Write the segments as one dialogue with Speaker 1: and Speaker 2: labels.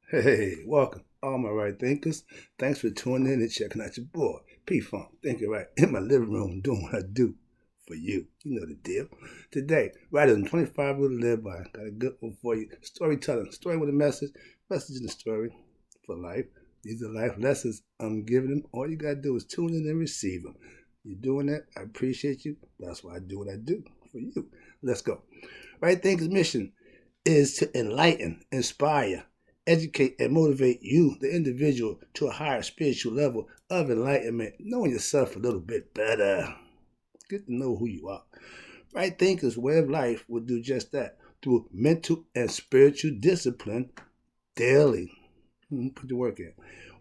Speaker 1: Hey, welcome, all my right thinkers. Thanks for tuning in and checking out your boy, P Funk. Thinking right in my living room, doing what I do for you. You know the deal. Today, rather than 25 rules to live by, got a good one for you. Storytelling, story with a message, message in the story for life. These are life lessons I'm giving them. All you gotta do is tune in and receive them. You're doing that. I appreciate you. That's why I do what I do for you. Let's go. Right thinkers' mission is to enlighten, inspire, educate, and motivate you, the individual, to a higher spiritual level of enlightenment, knowing yourself a little bit better. Get to know who you are. Right thinkers' way of life will do just that through mental and spiritual discipline daily. Put the work in.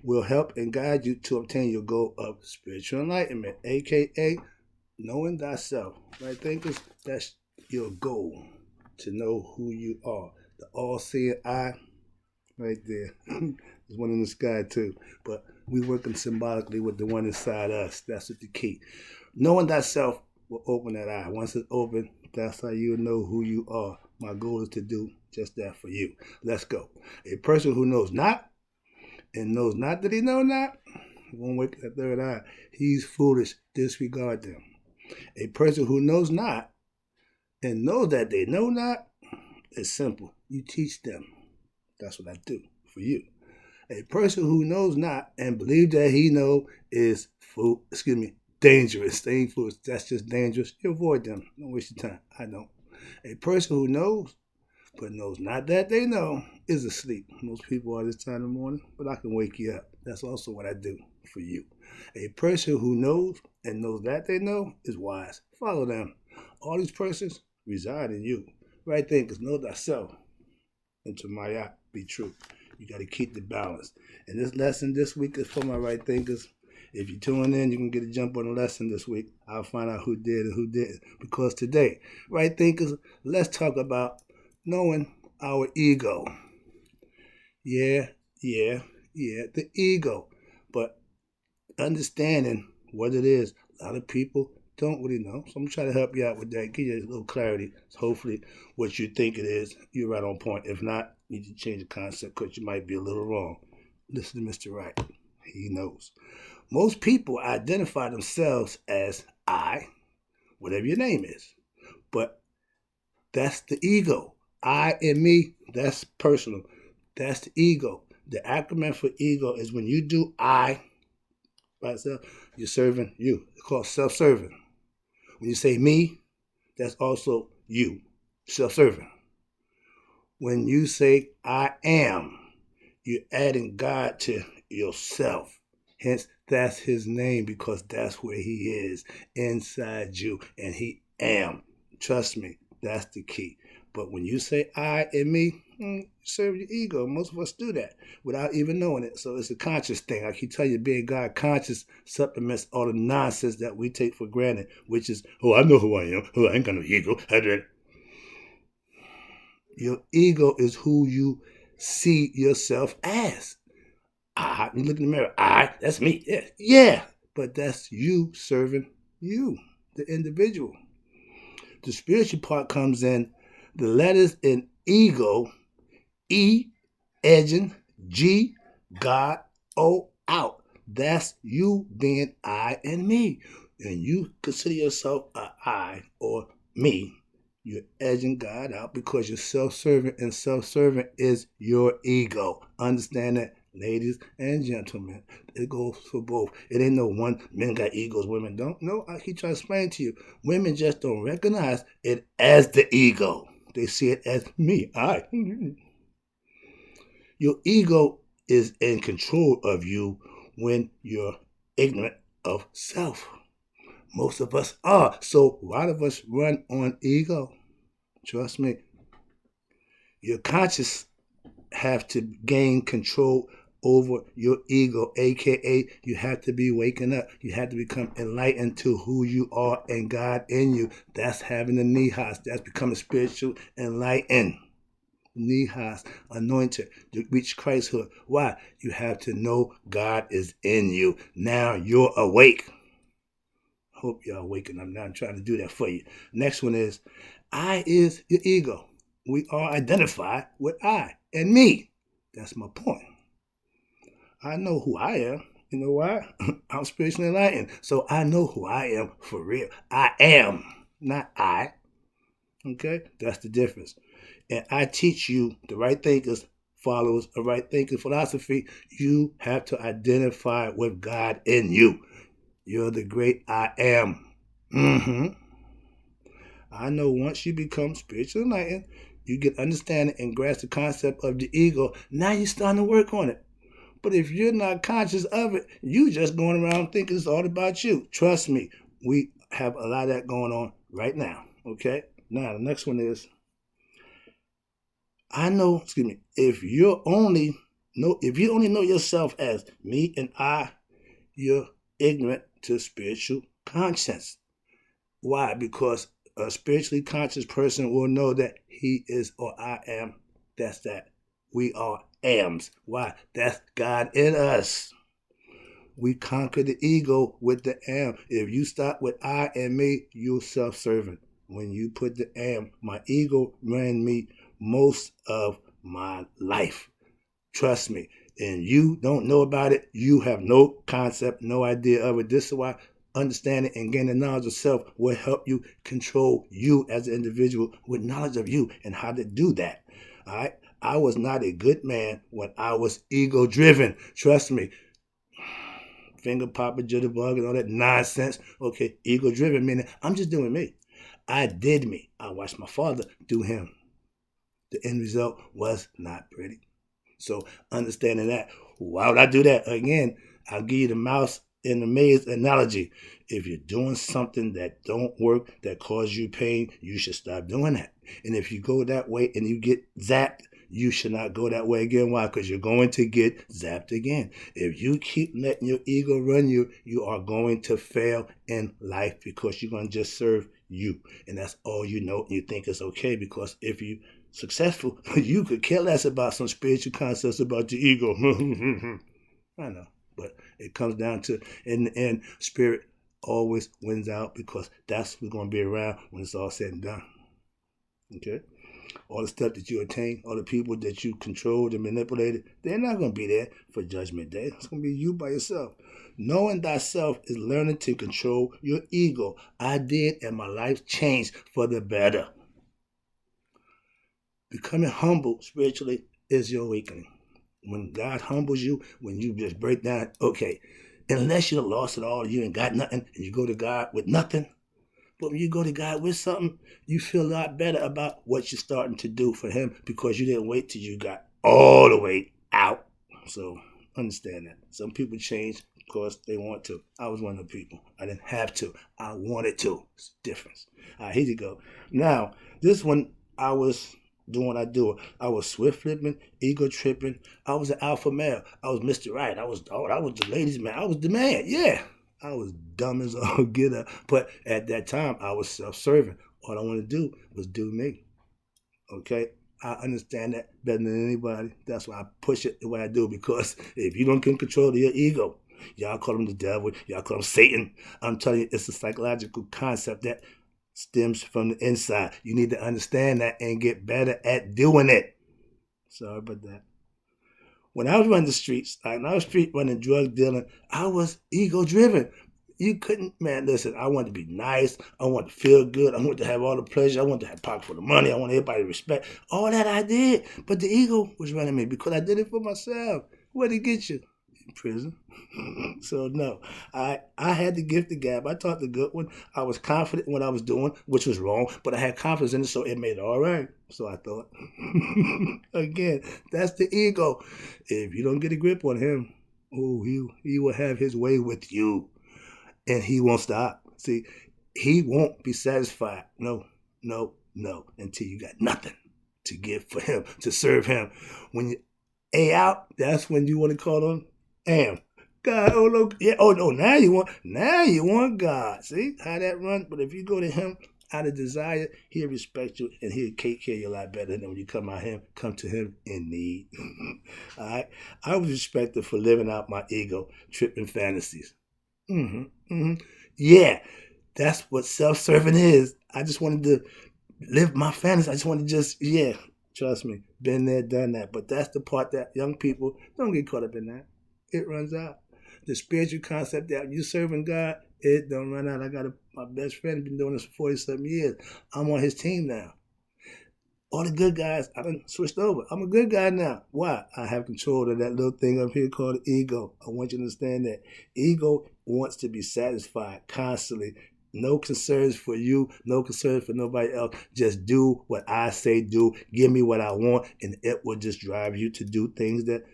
Speaker 1: Will help and guide you to obtain your goal of spiritual enlightenment, aka knowing thyself. Right thinkers, that's your goal, to know who you are. The all-seeing eye, right there. There's one in the sky too. But we working symbolically with the one inside us. That's what the key. Knowing thyself will open that eye. Once it's open, that's how you know who you are. My goal is to do just that for you. Let's go. A person who knows not and knows not that he know not won't wake that third eye. He's foolish. Disregard them. A person who knows not and knows that they know not is simple. You teach them. That's what I do for you. A person who knows not and believes that he know is dangerous. Staying foolish. That's just dangerous. You avoid them. Don't waste your time. I don't. A person who knows but knows not that they know is asleep. Most people are this time in the morning, but I can wake you up. That's also what I do for you. A person who knows and knows that they know is wise. Follow them. All these persons reside in you. Right thinkers, know thyself, and to my be true. You got to keep the balance. And this lesson this week is for my right thinkers. If you tune in, you can get a jump on the lesson this week. I'll find out who did and who didn't. Because today, right thinkers, let's talk about knowing our ego. Yeah, the ego. But understanding what it is, a lot of people don't really know. So I'm trying to help you out with that, give you a little clarity. So hopefully what you think it is, you're right on point. If not, you need to change the concept because you might be a little wrong. Listen to Mr. Right. He knows. Most people identify themselves as I, whatever your name is. But that's the ego. I and me, that's personal. That's the ego. The acronym for ego is when you do I by itself, you're serving you. It's called self-serving. When you say me, that's also you, self-serving. When you say I am, you're adding God to yourself. Hence, that's his name because that's where he is, inside you, and he am. Trust me, that's the key. But when you say I and me, you serve your ego. Most of us do that without even knowing it. So it's a conscious thing. I keep telling you, being God conscious supplements all the nonsense that we take for granted, which is, oh, I know who I am. Oh, I ain't got no ego. Your ego is who you see yourself as. You look in the mirror. That's me. Yeah. But that's you serving you, the individual. The spiritual part comes in the letters in ego, E, edging, G, God, O, out. That's you being I and me. And you consider yourself a I or me. You're edging God out because you're self-serving, and self-serving is your ego. Understand that, ladies and gentlemen. It goes for both. It ain't no one, men got egos, women don't. No, I keep trying to explain to you. Women just don't recognize it as the ego. They see it as me, I. Your ego is in control of you when you're ignorant of self. Most of us are. So a lot of us run on ego. Trust me. Your conscious have to gain control over your ego, aka you have to be waking up. You have to become enlightened to who you are and God in you. That's having the nihas. That's becoming spiritual enlightened. Nihas, anointed to reach Christhood. Why? You have to know God is in you. Now you're awake. Hope y'all waking up now. I'm trying to do that for you. Next one is I is your ego. We are identified with I and me. That's my point. I know who I am. You know why? I'm spiritually enlightened. So I know who I am for real. I am, not I. Okay? That's the difference. And I teach you the right thinkers, followers of right thinking philosophy. You have to identify with God in you. You're the great I am. I know once you become spiritually enlightened, you get understanding and grasp the concept of the ego. Now you're starting to work on it. But if you're not conscious of it, you just going around thinking it's all about you. Trust me, we have a lot of that going on right now. Okay? Now the next one is if you only know yourself as me and I, you're ignorant to spiritual conscience. Why? Because a spiritually conscious person will know that he is or I am. That's that. We are ams. Why? That's God in us. We conquer the ego with the am. If you stop with I and me, you're self-serving. When you put the am, my ego ran me most of my life. Trust me. And you don't know about it. You have no concept, no idea of it. This is why understanding and gaining knowledge of self will help you control you as an individual with knowledge of you and how to do that. All right? I was not a good man when I was ego driven. Trust me. Finger popping, jitterbug, and all that nonsense. Okay, ego driven meaning I'm just doing me. I did me. I watched my father do him. The end result was not pretty. So understanding that, why would I do that? Again, I'll give you the mouse in the maze analogy. If you're doing something that don't work, that causes you pain, you should stop doing that. And if you go that way and you get zapped, you should not go that way again. Why? Because you're going to get zapped again. If you keep letting your ego run you, you are going to fail in life because you're going to just serve you. And that's all you know and you think is okay, because if you successful, you could care less about some spiritual concepts about the ego. I know, but it comes down to, in the end, spirit always wins out because that's what's going to be around when it's all said and done. Okay? All the stuff that you attain, all the people that you controlled and manipulated, they're not going to be there for Judgment Day. It's going to be you by yourself. Knowing thyself is learning to control your ego. I did, and my life changed for the better. Becoming humble spiritually is your awakening. When God humbles you, when you just break down, okay, unless you're lost it all, you ain't got nothing, and you go to God with nothing. But when you go to God with something, you feel a lot better about what you're starting to do for him because you didn't wait till you got all the way out. So understand that. Some people change because they want to. I was one of the people. I didn't have to. I wanted to. It's a difference. All right, here you go. Now, this one, I was doing what I do. I was swift flipping, ego tripping. I was an alpha male. I was Mr. Right. I was the ladies' man. I was the man. Yeah. I was dumb as all get up. But at that time, I was self-serving. All I wanted to do was do me. Okay? I understand that better than anybody. That's why I push it the way I do, because if you don't get control of your ego, y'all call him the devil, y'all call him Satan. I'm telling you, it's a psychological concept that stems from the inside. You need to understand that and get better at doing it. Sorry about that. When I was running the streets, when I was street running, drug dealing, I was ego driven. You couldn't, man, listen, I wanted to be nice. I wanted to feel good. I wanted to have all the pleasure. I wanted to have pocket full of money. I wanted everybody to respect. All that I did. But the ego was running me because I did it for myself. Where'd it get you? In prison. So no, I had the gift of gab. I taught the good one. I was confident in what I was doing, which was wrong, but I had confidence in it, so it made it all right. So I thought, again, that's the ego. If you don't get a grip on him, he will have his way with you, and he won't stop. See, he won't be satisfied. No, until you got nothing to give for him, to serve him. When you A out, that's when you want to call on am. God, oh no, yeah, oh no, now you want God. See how that run? But if you go to him out of desire, he'll respect you and he'll take care of you a lot better than when you come to him in need. All right? I was respected for living out my ego, tripping fantasies. Yeah, that's what self-serving is. I just wanted to live my fantasy. I just wanted to Trust me, been there, done that. But that's the part that young people don't get caught up in that. It runs out. The spiritual concept that you serving God, it don't run out. I got my best friend been doing this for 40-something years. I'm on his team now. All the good guys, I done switched over. I'm a good guy now. Why? I have control of that little thing up here called ego. I want you to understand that. Ego wants to be satisfied constantly. No concerns for you, no concerns for nobody else. Just do what I say do. Give me what I want, and it will just drive you to do things that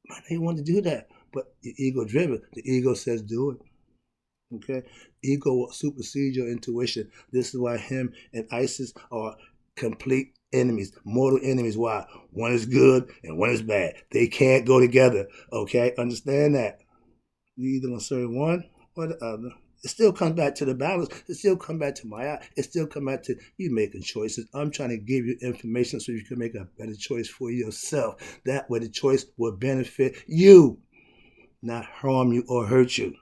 Speaker 1: might not want to do that. But you're ego driven. The ego says do it. Okay? Ego will supersede your intuition. This is why him and ISIS are complete enemies, mortal enemies. Why? One is good and one is bad. They can't go together. Okay? Understand that. You either gonna serve one or the other. It still comes back to the balance. It still comes back to my eye. It still comes back to you making choices. I'm trying to give you information so you can make a better choice for yourself. That way the choice will benefit you, not harm you or hurt you.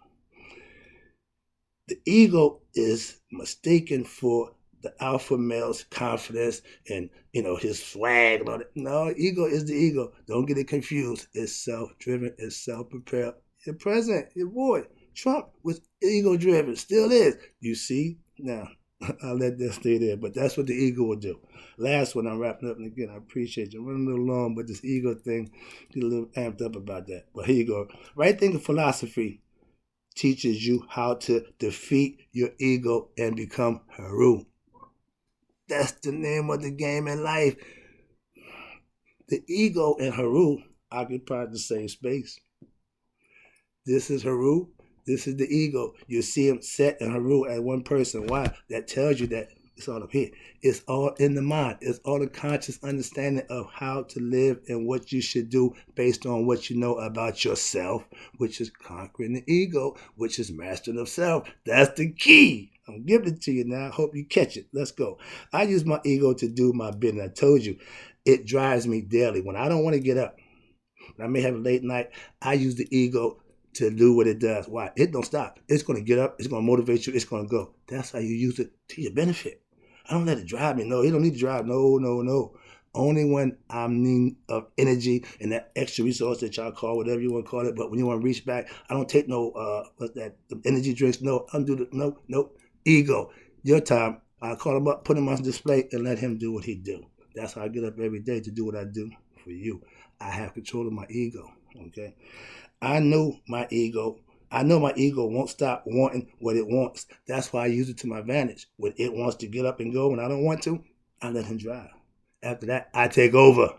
Speaker 1: The ego is mistaken for the alpha male's confidence and his swag and all that. No, ego is the ego. Don't get it confused. It's self-driven. It's self-prepared. Your president, your boy, Trump was ego-driven. Still is. You see? Now, I'll let that stay there. But that's what the ego will do. Last one, I'm wrapping up. And again, I appreciate you. I'm running a little long, but this ego thing, get a little amped up about that. But here you go. Right thinking philosophy teaches you how to defeat your ego and become Haru. That's the name of the game in life. The ego and Haru occupy the same space. This is Haru. This is the ego. You see him set and Haru as one person. Why? That tells you that it's all up here. It's all in the mind. It's all the conscious understanding of how to live and what you should do based on what you know about yourself, which is conquering the ego, which is mastering of self. That's the key. I'm giving it to you now. I hope you catch it. Let's go. I use my ego to do my business. I told you, it drives me daily. When I don't want to get up, when I may have a late night, I use the ego to do what it does. Why? It don't stop. It's going to get up. It's going to motivate you. It's going to go. That's how you use it to your benefit. I don't let it drive me. No, it don't need to drive. No. Only when I'm in need of energy and that extra resource that y'all call, whatever you want to call it. But when you want to reach back, I don't take no, the energy drinks. No, no. Ego. Your time. I call him up, put him on display, and let him do what he do. That's how I get up every day to do what I do for you. I have control of my ego. Okay. I know my ego won't stop wanting what it wants. That's why I use it to my advantage. When it wants to get up and go when I don't want to, I let him drive. After that, I take over.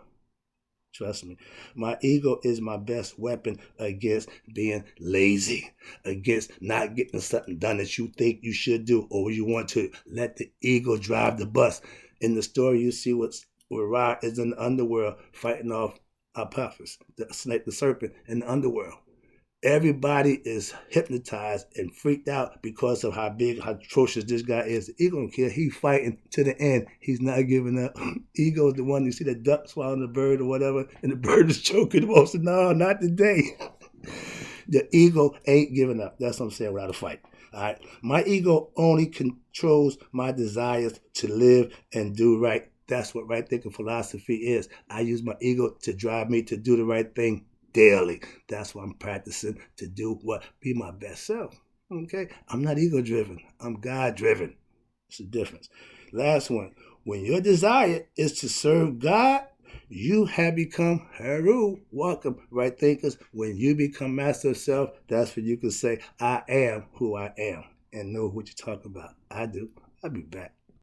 Speaker 1: Trust me. My ego is my best weapon against being lazy, against not getting something done that you think you should do or you want to. Let the ego drive the bus. In the story, you see where Ra is in the underworld fighting off Apophis, the snake, the serpent in the underworld. Everybody is hypnotized and freaked out because of how big, how atrocious this guy is. The ego don't care. He's fighting to the end. He's not giving up. Ego is the one, you see the duck swallowing the bird or whatever, and the bird is choking. Most of no, not today. The ego ain't giving up. That's what I'm saying without a fight. All right. My ego only controls my desires to live and do right. That's what right thinking philosophy is. I use my ego to drive me to do the right thing daily. That's why I'm practicing to do what? Be my best self. Okay? I'm not ego driven. I'm God driven. It's the difference. Last one. When your desire is to serve God, you have become Haru. Welcome, right thinkers. When you become master of self, that's when you can say, I am who I am, and know what you're talking about. I do. I'll be back.